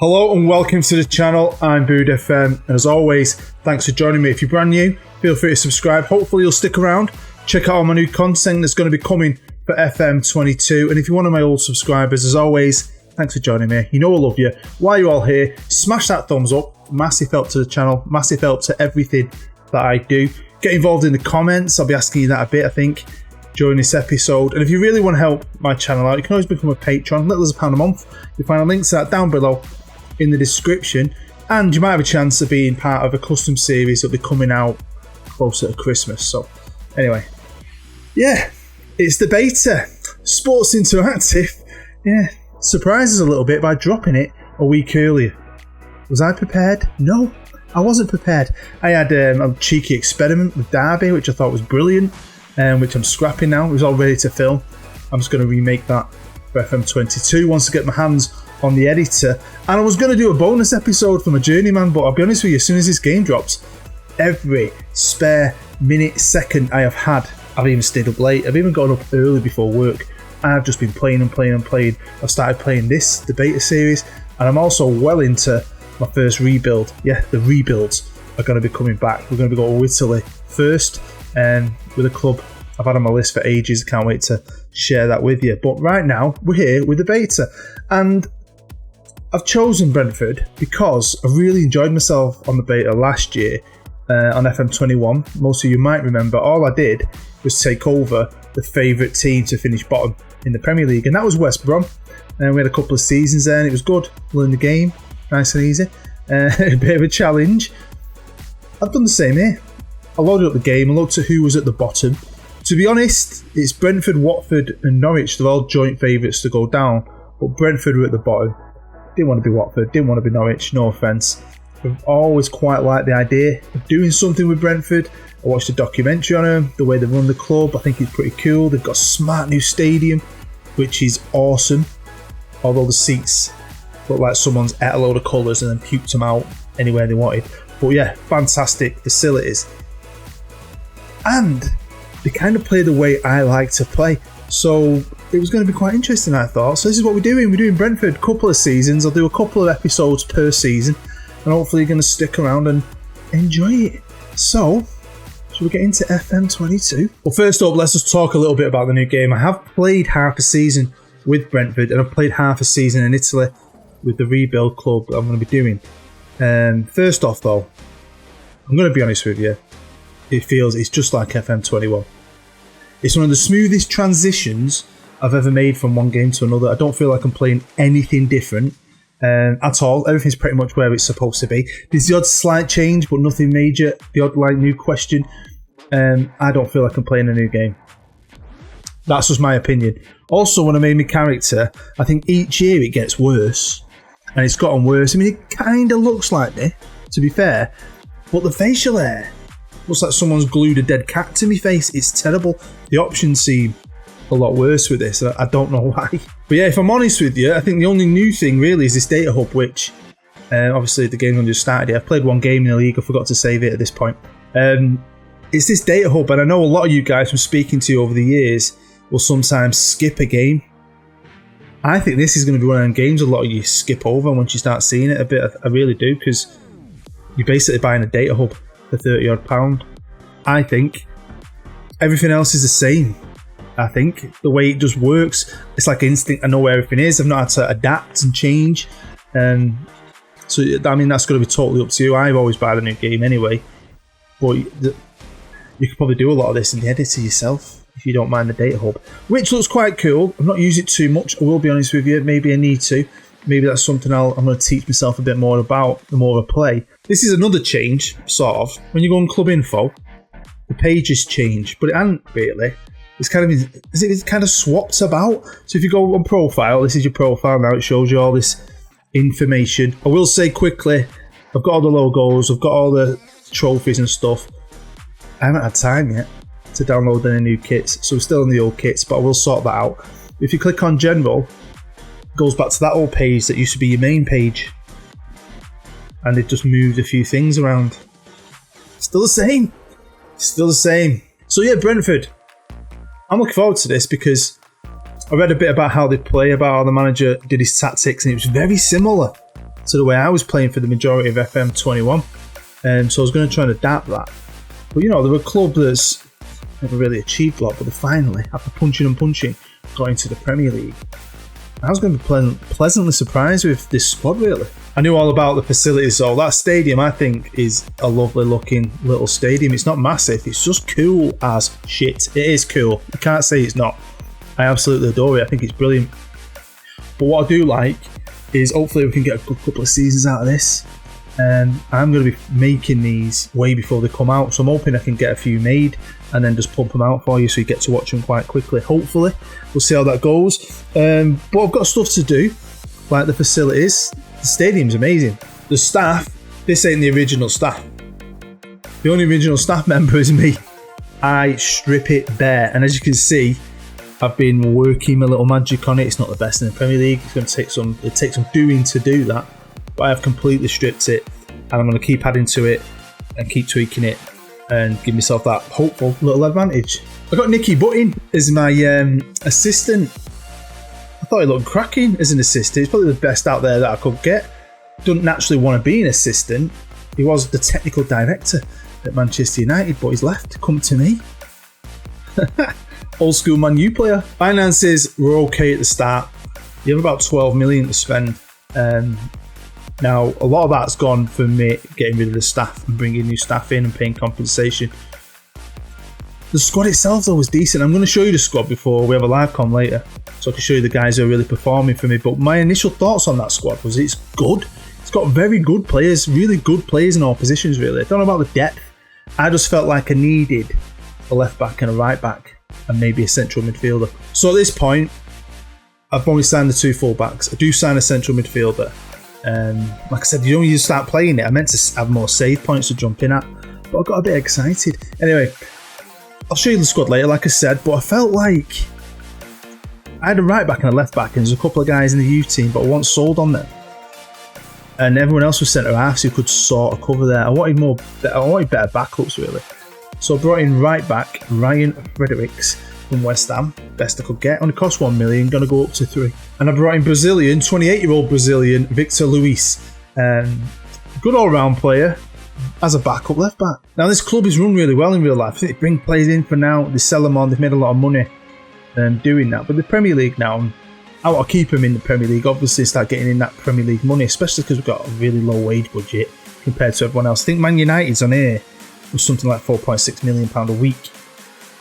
Hello and welcome to the channel. I'm Bood FM, and as always, thanks for joining me. If you're brand new, feel free to subscribe. Hopefully you'll stick around. Check out all my new content that's going to be coming for FM22. And if you're one of my old subscribers, as always, thanks for joining me. You know I love you. While you're all here, smash that thumbs up. Massive help to the channel. Massive help to everything that I do. Get involved in the comments. I'll be asking you that a bit, I think, during this episode. And if you really want to help my channel out, you can always become a patron. Little as £1 a month. You'll find a link to that down below in the description, and you might have a chance of being part of a custom series that'll be coming out closer to Christmas. So anyway, yeah, it's the beta. Sports Interactive, yeah, surprised us a little bit by dropping it a week earlier. Was I prepared? No, I wasn't prepared. I had a cheeky experiment with Derby, which I thought was brilliant, which I'm scrapping now. It was all ready to film. I'm just going to remake that for FM22 once I get my hands on the editor. And I was going to do a bonus episode for my Journeyman, but I'll be honest with you, as soon as this game drops, every spare minute, second I have had, I've even stayed up late. I've even gone up early before work. I've just been playing and playing and playing. I've started playing the beta series, and I'm also well into my first rebuild. Yeah, the rebuilds are going to be coming back. We're going to be going to Italy first, and with a club I've had on my list for ages. I can't wait to share that with you. But right now, we're here with the beta, and I've chosen Brentford because I really enjoyed myself on the beta last year on FM21. Most of you might remember, all I did was take over the favourite team to finish bottom in the Premier League, and that was West Brom. And we had a couple of seasons there, and it was good. Learned the game, nice and easy. A bit of a challenge. I've done the same here. I loaded up the game and looked at who was at the bottom. To be honest, it's Brentford, Watford and Norwich. They're all joint favourites to go down, but Brentford were at the bottom. Didn't want to be Watford, didn't want to be Norwich, no offence. I've always quite liked the idea of doing something with Brentford. I watched a documentary on them, the way they run the club. I think it's pretty cool. They've got a smart new stadium, which is awesome. Although the seats look like someone's ate a load of colours and then puked them out anywhere they wanted. But yeah, fantastic facilities. And they kind of play the way I like to play. So it was going to be quite interesting, I thought. So this is what we're doing. We're doing Brentford, a couple of seasons. I'll do a couple of episodes per season, and hopefully you're going to stick around and enjoy it. So, shall we get into FM22? Well, first up, let's just talk a little bit about the new game. I have played half a season with Brentford, and I've played half a season in Italy with the rebuild club that I'm going to be doing. First off, though, I'm going to be honest with you. It feels it's just like FM21. It's one of the smoothest transitions I've ever made from one game to another. I don't feel like I'm playing anything different at all. Everything's pretty much where it's supposed to be. There's the odd slight change, but nothing major. The odd new question. I don't feel like I'm playing a new game. That's just my opinion. Also, when I made my character, I think each year it gets worse. And it's gotten worse. I mean, it kind of looks like me, to be fair. But the facial hair looks like someone's glued a dead cat to my face. It's terrible. The options seem a lot worse with this. I don't know why. But yeah, if I'm honest with you, I think the only new thing really is this data hub, which obviously the game's only just started here. I've played one game in the league. I forgot to save it at this point. It's this data hub, and I know a lot of you guys from speaking to you over the years will sometimes skip a game. I think this is going to be one of them games a lot of you skip over once you start seeing it a bit. I really do, because you're basically buying a data hub for £30 odd. I think everything else is the same. I think the way it just works, it's like instinct. I know where everything is. I've not had to adapt and change. So I mean, that's going to be totally up to you. I've always bought a new game anyway, but you could probably do a lot of this in the editor yourself if you don't mind the data hub, which looks quite cool. I've not used it too much, I will be honest with you. Maybe I need to. Maybe that's something I'm going to teach myself a bit more about the more I play. This is another change, sort of. When you go on Club Info, the pages change, but it hasn't really. It's kind of swapped about. So if you go on profile, this is your profile now. It shows you all this information. I will say quickly, I've got all the logos, I've got all the trophies and stuff. I haven't had time yet to download any new kits, so we're still in the old kits, but I will sort that out. If you click on general, it goes back to that old page that used to be your main page, and they've just moved a few things around. Still the same. Still the same. So yeah, Brentford. I'm looking forward to this because I read a bit about how they play, about how the manager did his tactics, and it was very similar to the way I was playing for the majority of FM21. So I was going to try and adapt that. But you know, they're a club that's never really achieved a lot, but they finally, after punching and punching, got into the Premier League. I was going to be pleasantly surprised with this squad, really. I knew all about the facilities, so that stadium, I think, is a lovely looking little stadium. It's not massive, it's just cool as shit. It is cool. You can't say it's not. I absolutely adore it. I think it's brilliant. But what I do like is hopefully we can get a good couple of seasons out of this. And I'm going to be making these way before they come out, so I'm hoping I can get a few made and then just pump them out for you so you get to watch them quite quickly. Hopefully, we'll see how that goes. But I've got stuff to do, like the facilities. The stadium's amazing. The staff, this ain't the original staff. The only original staff member is me. I strip it bare, and as you can see, I've been working my little magic on it. It's not the best in the Premier League. It's going to take some doing to do that. But I have completely stripped it, and I'm going to keep adding to it and keep tweaking it and give myself that hopeful little advantage. I got Nicky Buttin as my assistant. I thought he looked cracking as an assistant. He's probably the best out there that I could get. Doesn't naturally want to be an assistant. He was the technical director at Manchester United, but he's left to come to me. Old school Man U player. Finances were okay at the start. You have about 12 million to spend. Now, a lot of that's gone for me getting rid of the staff and bringing new staff in and paying compensation. The squad itself, though, was decent. I'm going to show you the squad before we have a live com later, so I can show you the guys who are really performing for me. But my initial thoughts on that squad was it's good. It's got very good players, really good players in all positions, really. I don't know about the depth. I just felt like I needed a left back and a right back and maybe a central midfielder. So at this point, I've only signed the 2 full backs. I do sign a central midfielder. Like I said, you don't need to start playing it. I meant to have more save points to jump in at, but I got a bit excited. Anyway, I'll show you the squad later, like I said, but I felt like I had a right back and a left back, and there's a couple of guys in the youth team, but I wasn't sold on them. And everyone else was centre halves who could sort of cover there. I wanted better backups, really. So I brought in right back Ryan Fredericks from West Ham, best I could get. Only cost 1 million, gonna go up to 3. And I brought in 28-year-old Brazilian Victor Luis, good all-round player as a backup left back. Now this club is run really well in real life. They bring players in for now, they sell them on, they've made a lot of money doing that. But the Premier League now, I want to keep them in the Premier League. Obviously, start getting in that Premier League money, especially because we've got a really low wage budget compared to everyone else. I think Man United's on here was something like £4.6 million a week,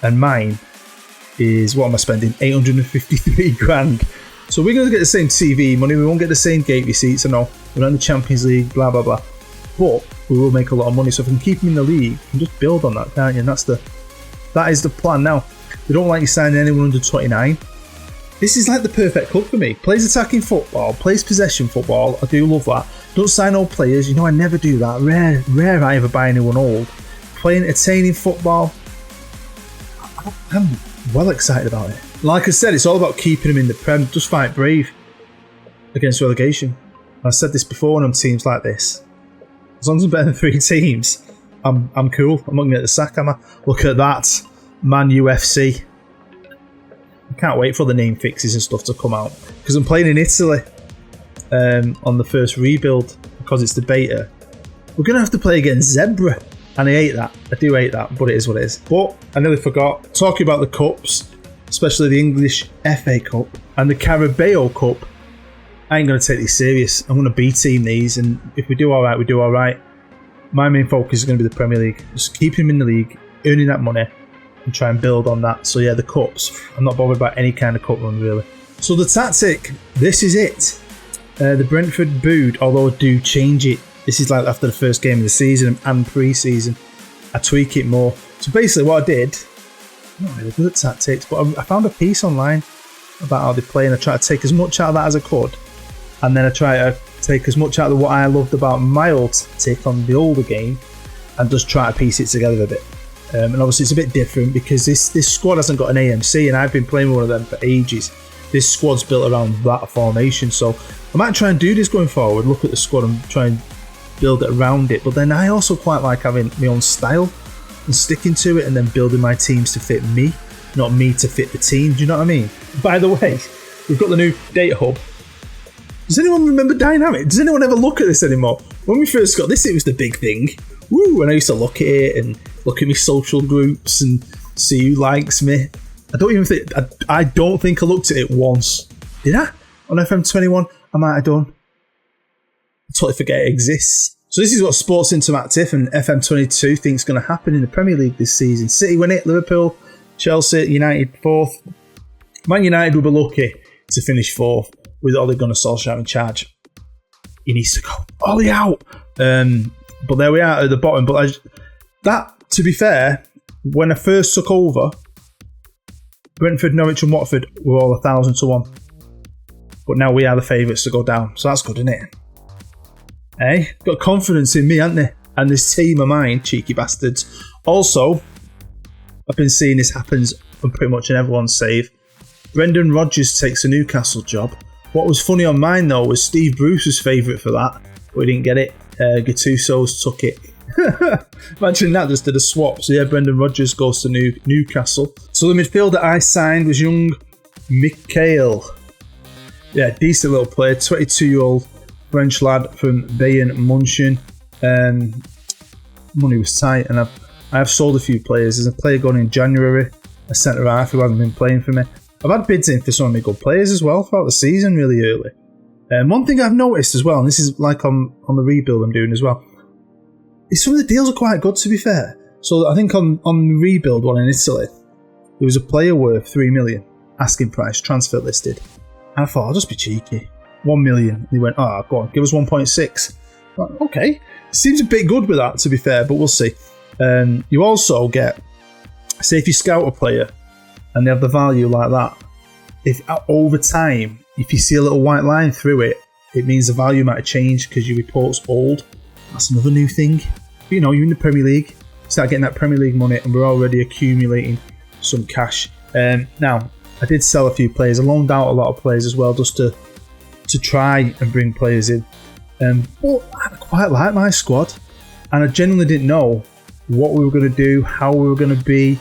and mine is, what am I spending? 853 grand. So we're going to get the same TV money. We won't get the same gate receipts. I know we're in the Champions League, blah blah blah, but we will make a lot of money. So if we can keep them in the league, you can just build on that, can't you? And that is the plan. Now they don't like you signing anyone under 29. This is like the perfect club for me. Plays attacking football, plays possession football. I do love that. Don't sign old players. You know I never do that. Rare I ever buy anyone old. Playing entertaining football. I'm well excited about it. Like I said, it's all about keeping them in the Prem. Just fight brave against relegation. I said this before on teams like this. As long as I'm better than 3 teams, I'm cool. I'm not going to get the sack, am I? Look at that. Man UFC. I can't wait for the name fixes and stuff to come out. Because I'm playing in Italy on the first rebuild because it's the beta. We're going to have to play against Zebra. And I hate that. I do hate that, but it is what it is. But I nearly forgot. Talking about the cups, especially the English FA Cup and the Carabao Cup, I ain't going to take these serious. I'm going to B-team these, and if we do alright, we do alright. My main focus is going to be the Premier League. Just keep him in the league, earning that money, and try and build on that. So yeah, the cups, I'm not bothered about any kind of cup run, really. So the tactic, this is it. The Brentford booed, although I do change it. This is like after the first game of the season and pre-season. I tweak it more. So basically what I did, I'm not really good at tactics, but I found a piece online about how they play, and I try to take as much out of that as I could. And then I try to take as much out of what I loved about my old tactic on the older game and just try to piece it together a bit. And obviously it's a bit different because this squad hasn't got an AMC, and I've been playing with one of them for ages. This squad's built around that formation, so I might try and do this going forward, look at the squad and try and build it around it. But then I also quite like having my own style and sticking to it, and then building my teams to fit me, not me to fit the team. Do you know what I mean? By the way, we've got the new data hub. Does anyone remember Dynamic? Does anyone ever look at this anymore? When we first got this, it was the big thing. Woo! And I used to look at it and look at my social groups and see who likes me. I don't think I looked at it once. Did I? On FM21? I might have done. I totally forget it exists. So this is what Sports Interactive and FM22 think is going to happen in the Premier League this season. City win it, Liverpool, Chelsea, United 4th. Man United will be lucky to finish 4th with Ole Gunnar Solskjaer in charge. He needs to go. Ole out! But there we are at the bottom. But to be fair, when I first took over, Brentford, Norwich and Watford were all 1,000 to 1. But now we are the favourites to go down. So that's good, isn't it? Eh? Got confidence in me, haven't they? And this team of mine, cheeky bastards. Also, I've been seeing this happens on pretty much in everyone's save. Brendan Rodgers takes a Newcastle job. What was funny on mine, though, was Steve Bruce was favourite for that, but he didn't get it. Gattuso's took it. Imagine that, just did a swap. So yeah, Brendan Rodgers goes to Newcastle. So the midfielder I signed was young Mikhail. Yeah, decent little player, 22-year-old French lad from Bayern Munchen. Money was tight, and I have sold a few players. There's a player gone in January, a centre-half who hasn't been playing for me. I've had bids in for some of my good players as well throughout the season really early. One thing I've noticed as well, and this is like on the rebuild I'm doing as well, is some of the deals are quite good, to be fair. So I think on the rebuild one in Italy, there was a player worth 3 million, asking price, transfer listed. And I thought, I'll just be cheeky. 1 million. And he went, oh, go on, give us 1.6. Like, okay. Seems a bit good with that, to be fair, but we'll see. You also get, say if you scout a player and they have the value like that, if over time, if you see a little white line through it, it means the value might have changed because your report's old. That's another new thing. But, you're in the Premier League, start getting that Premier League money, and we're already accumulating some cash. Now, I did sell a few players. I loaned out a lot of players as well, just to try and bring players in. But I quite like my squad, and I genuinely didn't know what we were going to do, how we were going to be.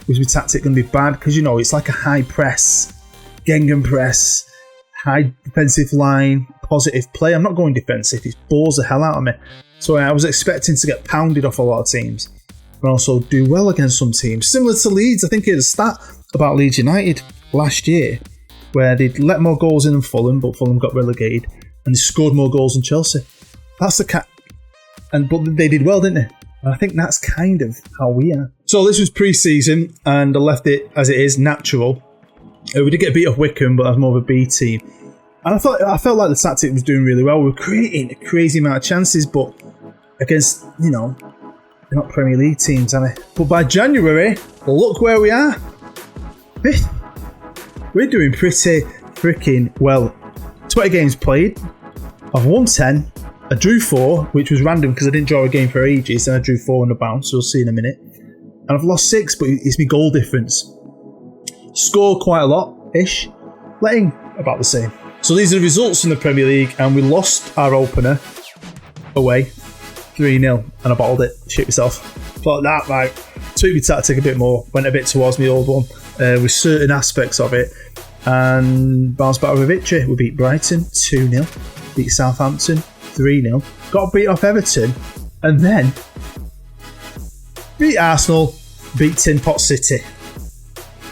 Was my tactic going to be bad? Because, it's like a high press, Gengen press, high defensive line, positive play. I'm not going defensive. It bores the hell out of me. So I was expecting to get pounded off a lot of teams, but also do well against some teams. Similar to Leeds, I think it was a stat about Leeds United last year, where they'd let more goals in than Fulham, but Fulham got relegated, and they scored more goals than Chelsea. That's the but they did well, didn't they? And I think that's kind of how we are. So this was pre-season, and I left it as it is, natural. We did get beat off Wickham, but that was more of a B team. And I felt like the tactic was doing really well. We were creating a crazy amount of chances, but against, they're not Premier League teams, are they? But by January, look where we are. 5th. We're doing pretty freaking well. 20 games played. I've won 10. I drew 4, which was random because I didn't draw a game for ages, and I drew 4 on the bounce, so we'll see in a minute. And I've lost 6, but it's my goal difference. Scored quite a lot-ish. Letting about the same. So these are the results in the Premier League, and we lost our opener away 3-0, and I bottled it. Shit myself. Thought that, right, took my tactic a bit more, went a bit towards my old one with certain aspects of it, and bounced back with a victory. We beat Brighton 2-0, beat Southampton 3-0, got beat off Everton, and then beat Arsenal, beat Tin Pot City,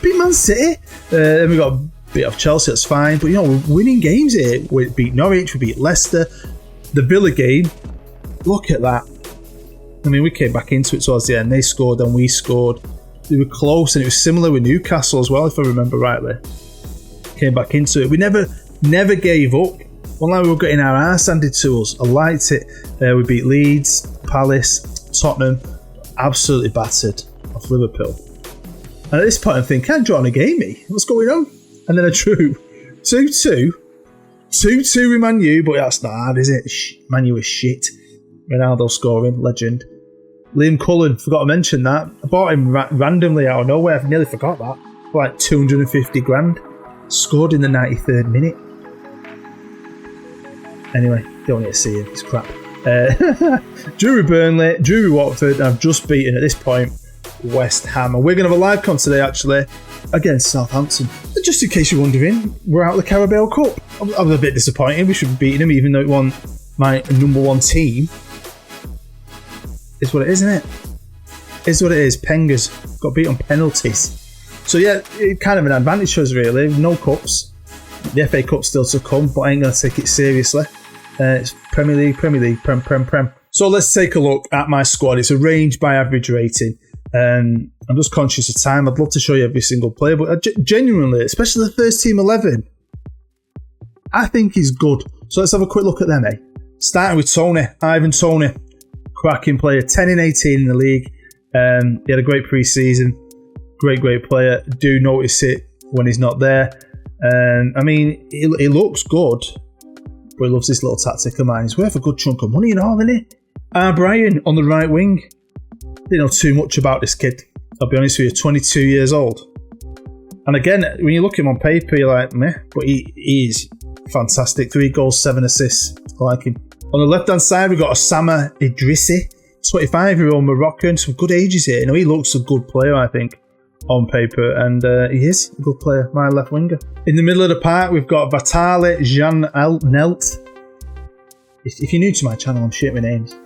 beat Man City, then we got beat off Chelsea, that's fine, but we're winning games here. We beat Norwich, we beat Leicester, the Villa game, look at that. I mean, we came back into it towards the end, they scored and we scored, they were close, and it was similar with Newcastle as well, if I remember rightly. Came back into it, we never gave up. One line we were getting our arse handed to us. I liked it. We beat Leeds, Palace, Tottenham, absolutely battered off Liverpool. And at this point I'm thinking, can't draw on a game, me. What's going on? And then I drew 2-2. 2-2 with Man U, but that's not hard, is it? Man U is shit. Ronaldo scoring, legend. Liam Cullen, forgot to mention that. I bought him randomly out of nowhere. I nearly forgot that. For like 250 grand. Scored in the 93rd minute. Anyway, don't need to see him, it's crap. Drew with Burnley, drew with Watford, and I've just beaten, at this point, West Ham. And we're going to have a live con today, actually, against Southampton. Just in case you're wondering, we're out of the Carabao Cup. I was a bit disappointed. We should have beaten them, even though it won my number one team. It's what it is, isn't it? It's what it is. Pengas got beat on penalties. So yeah, it kind of an advantage for us really. No cups. The FA Cup's still to come, but I ain't going to take it seriously. It's Premier League, Prem. So let's take a look at my squad. It's arranged by average rating. I'm just conscious of time. I'd love to show you every single player, but genuinely, especially the first team 11, I think he's good. So let's have a quick look at them, eh? Starting with Tony, Ivan Toney, cracking player, 10 in 18 in the league. He had a great pre-season, great player. Do notice it when he's not there. I mean, he looks good, but he loves this little tactic of mine. He's worth a good chunk of money and all, isn't he? Brian on the right wing. Didn't know too much about this kid. I'll be honest with you, 22 years old. And again, when you look at him on paper, you're like, meh, but he is fantastic. 3 goals, 7 assists. I like him. On the left-hand side, we've got Osama Idrissi, 25-year-old Moroccan. Some good ages here. You know, he looks a good player, I think, on paper. And he is a good player, my left winger. In the middle of the park, we've got Vatale Jean Nelt. If you're new to my channel, I'm shit with names.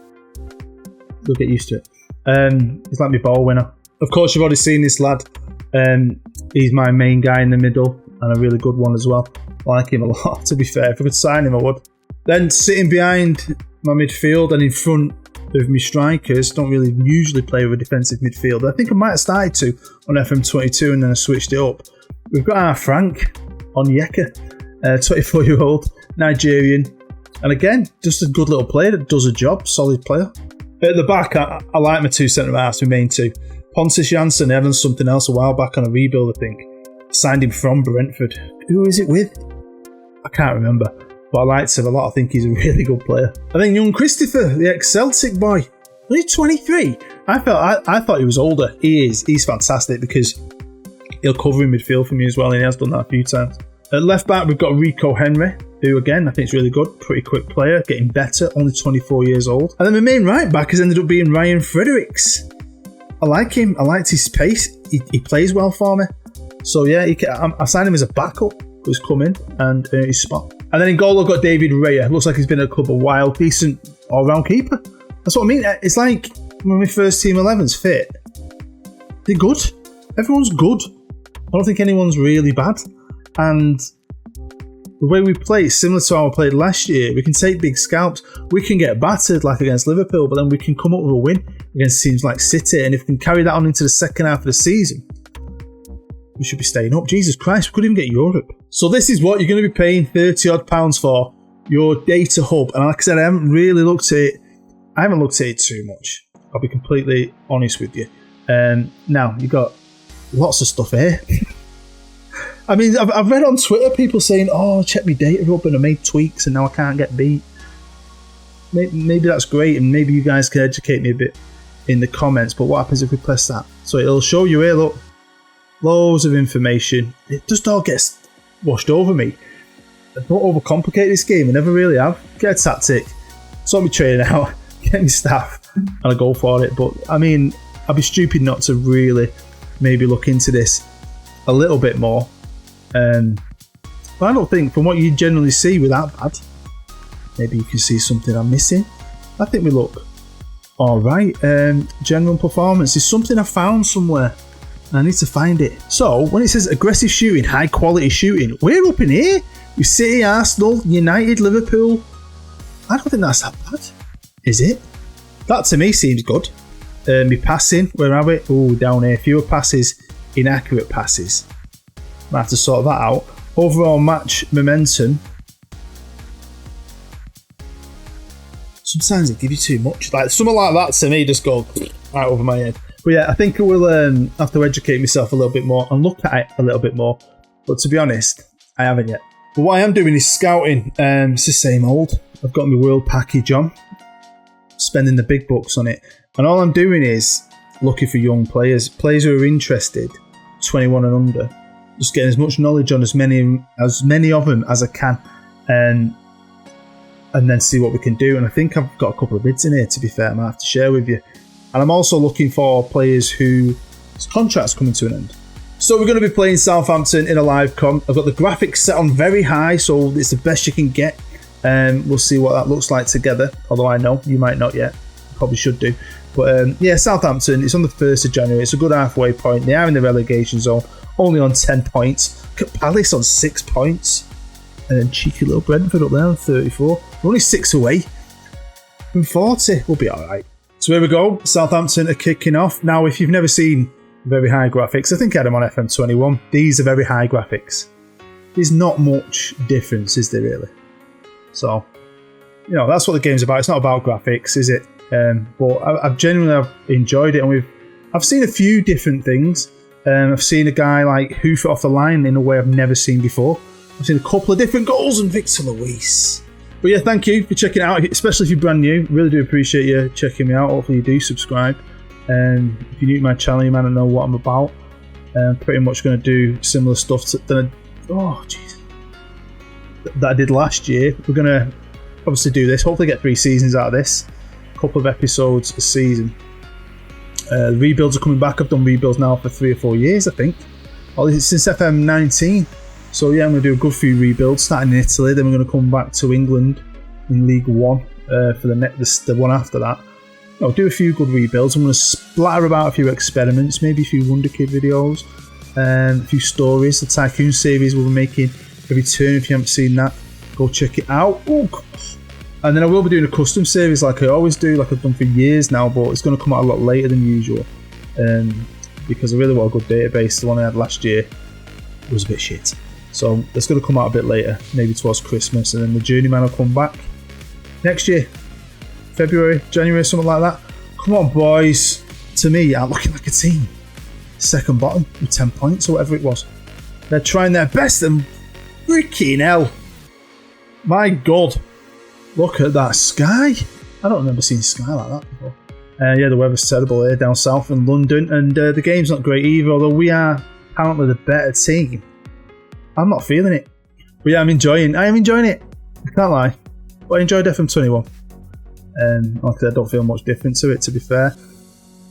You'll get used to it. He's like my ball winner. Of course, you've already seen this lad. He's my main guy in the middle and a really good one as well. I like him a lot, to be fair. If I could sign him, I would. Then sitting behind my midfield and in front of my strikers, don't really usually play with a defensive midfielder. I think I might have started to on FM22 and then I switched it up. We've got our Frank Onyeka, 24-year-old Nigerian. And again, just a good little player that does a job, solid player. At the back, I like my 2 centre-halves, my main 2. Pontus Jansson, they had done something else a while back on a rebuild, I think. Signed him from Brentford. Who is it with? I can't remember. But I liked him a lot. I think he's a really good player. And then young Christopher, the ex-Celtic boy. Only 23. I thought he was older. He is. He's fantastic because he'll cover in midfield for me as well, and he has done that a few times. At left back, we've got Rico Henry, who again, I think is really good. Pretty quick player, getting better, only 24 years old. And then my main right back has ended up being Ryan Fredericks. I like him. I liked his pace. He plays well for me. So yeah, I signed him as a backup, but he's come in and earned his spot. And then in goal, I've got David Raya. Looks like he's been at a club a while. Decent all-round keeper. That's what I mean. It's like when my first team 11's fit. They're good. Everyone's good. I don't think anyone's really bad. And the way we play is similar to how we played last year. We can take big scalps. We can get battered like against Liverpool, but then we can come up with a win against teams like City. And if we can carry that on into the second half of the season, we should be staying up. Jesus Christ, we couldn't even get Europe. So this is what you're going to be paying £30 for, your data hub. And like I said, I haven't really looked at it. I haven't looked at it too much. I'll be completely honest with you. Now, you've got lots of stuff here. I mean, I've read on Twitter people saying, oh, check my data up and I made tweaks and now I can't get beat. Maybe that's great and maybe you guys can educate me a bit in the comments, but what happens if we press that? So it'll show you here, look, loads of information. It just all gets washed over me. Don't overcomplicate this game, I never really have. Get a tactic, sort me training out, get me staff, and I go for it. But I mean, I'd be stupid not to really maybe look into this a little bit more. But I don't think, from what you generally see, we're that bad. Maybe you can see something I'm missing. I think we look alright. General performance is something I found somewhere. I need to find it. So, when it says aggressive shooting, high quality shooting, we're up in here. With City, Arsenal, United, Liverpool. I don't think that's that bad. Is it? That to me seems good. Me passing, where are we? Oh, down here. Fewer passes, inaccurate passes. Might have to sort that out. Overall match momentum. Sometimes it gives you too much. Like something like that to me just goes right over my head. But yeah, I think I will have to educate myself a little bit more and look at it a little bit more. But to be honest, I haven't yet. But what I am doing is scouting. It's the same old. I've got my world package on, spending the big bucks on it. And all I'm doing is looking for young players who are interested, 21 and under. Just getting as much knowledge on as many of them as I can, and then see what we can do. And I think I've got a couple of bids in here, to be fair, I might have to share with you. And I'm also looking for players whose contracts coming to an end. So we're going to be playing Southampton in a live comp. I've got the graphics set on very high, so it's the best you can get. We'll see what that looks like together. Although I know you might not yet. Probably should do. But yeah, Southampton, it's on the 1st of January. It's a good halfway point. They are in the relegation zone, only on 10 points. Look at Palace on 6 points. And then cheeky little Brentford up there on 34. We're only 6 away from 40. We'll be alright. So here we go. Southampton are kicking off. Now, if you've never seen very high graphics, I think I had them on FM21. These are very high graphics. There's not much difference, is there really? So, you know, that's what the game's about. It's not about graphics, is it? But I've genuinely enjoyed it, and I've seen a few different things. I've seen a guy like hoof it off the line in a way I've never seen before. I've seen a couple of different goals and Victor Luis. But yeah, thank you for checking it out, especially if you're brand new. Really do appreciate you checking me out. Hopefully you do subscribe. If you're new to my channel, you might not know what I'm about. Pretty much going to do similar stuff that I did last year. We're going to obviously do this. Hopefully get 3 seasons out of this. A couple of episodes a season. The rebuilds are coming back. I've done rebuilds now for 3 or 4 years, I think. Since FM19. So yeah, I'm going to do a good few rebuilds, starting in Italy. Then we're going to come back to England in League One for the one after that. I'll do a few good rebuilds. I'm going to splatter about a few experiments, maybe a few WONDERKID videos, a few stories. The Tycoon series we'll be making a return. If you haven't seen that, go check it out. Ooh. And then I will be doing a custom series like I always do, like I've done for years now, but it's going to come out a lot later than usual because I really want a good database. The one I had last year was a bit shit. So it's going to come out a bit later, maybe towards Christmas, and then the Journeyman will come back next year. February, January, something like that. Come on, boys. To me, I'm looking like a team. Second bottom with 10 points or whatever it was. They're trying their best and freaking hell. My God. Look at that sky. I don't remember seeing sky like that before. Yeah, the weather's terrible here down south in London, and the game's not great either, although we are apparently the better team. I'm not feeling it. But yeah, I am enjoying it. I can't lie. But I enjoyed FM21. Like I said, I don't feel much different to it, to be fair.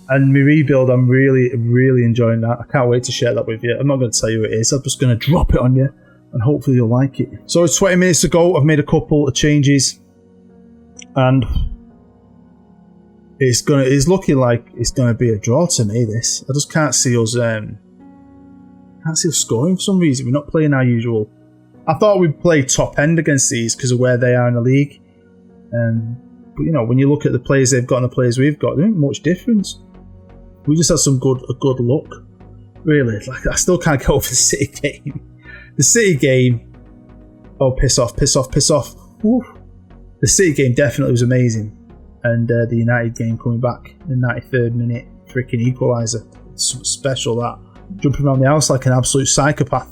And my rebuild, I'm really, really enjoying that. I can't wait to share that with you. I'm not going to tell you what it is. I'm just going to drop it on you, and hopefully you'll like it. So it's 20 minutes ago. I've made a couple of changes, and it's looking like it's going to be a draw to me. This I just can't see us. Can't see us scoring for some reason. We're not playing our usual. I thought we'd play top end against these because of where they are in the league. But you know, when you look at the players they've got and the players we've got, there ain't much difference. We just had a good look. Really, like I still can't get over the City game. The City game. Oh, piss off. Woo. The City game definitely was amazing, and the United game coming back in the 93rd minute, freaking equaliser. It's something special that. Jumping around the house like an absolute psychopath.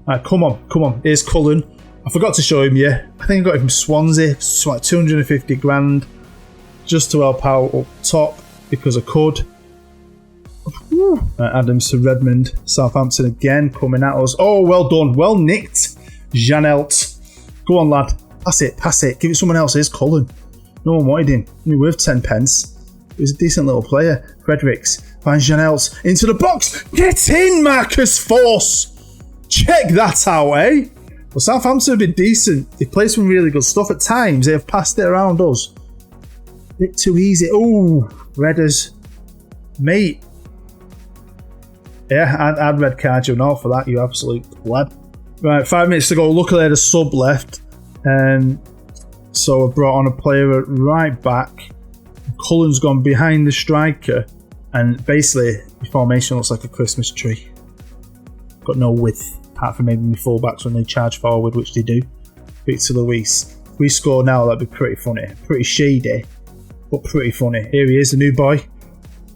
Alright, come on. Here's Cullen. I forgot to show him, yeah. I think I got it from Swansea. It's like 250 grand just to help out up top because I could. Adams to Redmond. Southampton again coming at us. Oh, well done. Well nicked. Janelt. Go on, lad. Pass it. Give it someone else. Here's Cullen. No one wanted him. Only worth 10 pence. He was a decent little player. Fredericks. Finds Janelt into the box. Get in, Marcus Force. Check that out, eh? Well, Southampton have been decent. They play some really good stuff. At times, they have passed it around us. A bit too easy. Ooh, Redders. Mate. Yeah, I'd red card you now for that, you absolute pleb. Right, 5 minutes to go. Luckily, I had a sub left. So I brought on a player at right back. Cullen's gone behind the striker. And basically, the formation looks like a Christmas tree. Got no width, apart from maybe my fullbacks when they charge forward, which they do. Victor Luis. If we score now, that'd be pretty funny. Pretty shady, but pretty funny. Here he is, the new boy.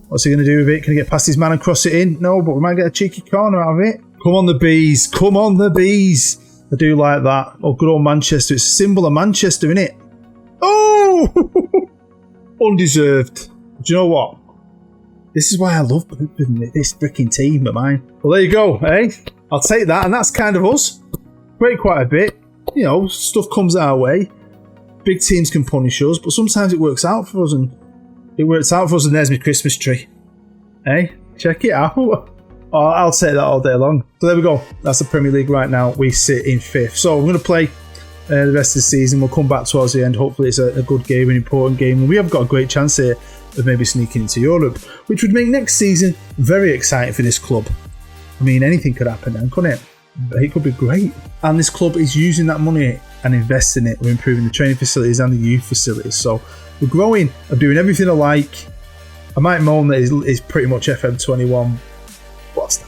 What's he going to do with it? Can he get past his man and cross it in? No, but we might get a cheeky corner out of it. Come on, the bees. Come on, the bees. I do like that. Oh, good old Manchester. It's a symbol of Manchester, isn't it? Oh! Undeserved. Do you know what? This is why I love this freaking team of mine. Well, there you go, eh? I'll take that, and that's kind of us. Break quite a bit. You know, stuff comes our way. Big teams can punish us, but sometimes it works out for us, and there's my Christmas tree. Eh? Check it out. Oh, I'll take that all day long. So there we go. That's the Premier League right now. We sit in 5th. So we're going to play the rest of the season. We'll come back towards the end. Hopefully it's a good game, an important game. And we have got a great chance here of maybe sneaking into Europe, which would make next season very exciting for this club. I mean, anything could happen then, couldn't it? It could be great. And this club is using that money and investing it. We're improving the training facilities and the youth facilities. So we're growing. I'm doing everything I like. I might moan that it's pretty much FM21. But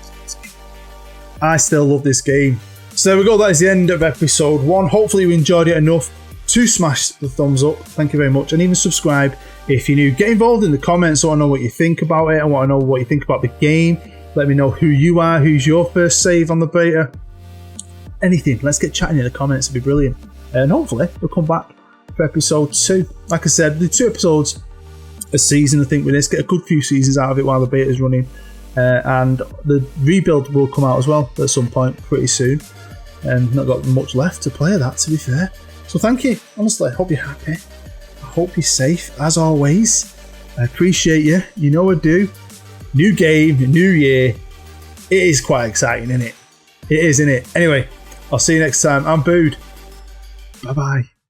I still love this game. So there we go. That is the end of episode 1. Hopefully you enjoyed it enough to smash the thumbs up. Thank you very much. And even subscribe if you're new. Get involved in the comments. I want to know what you think about it. I want to know what you think about the game. Let me know who you are. Who's your first save on the beta? Anything. Let's get chatting in the comments. It'd be brilliant. And hopefully we'll come back for episode 2. Like I said, the 2 episodes a season. I think with this, get a good few seasons out of it while the beta is running. And the rebuild will come out as well at some point pretty soon. And not got much left to play of that, to be fair. So thank you. Honestly, I hope you're happy. I hope you're safe, as always. I appreciate you. You know I do. New game, new year. It is quite exciting, isn't it? It is, isn't it? Anyway, I'll see you next time. I'm Bood. Bye-bye.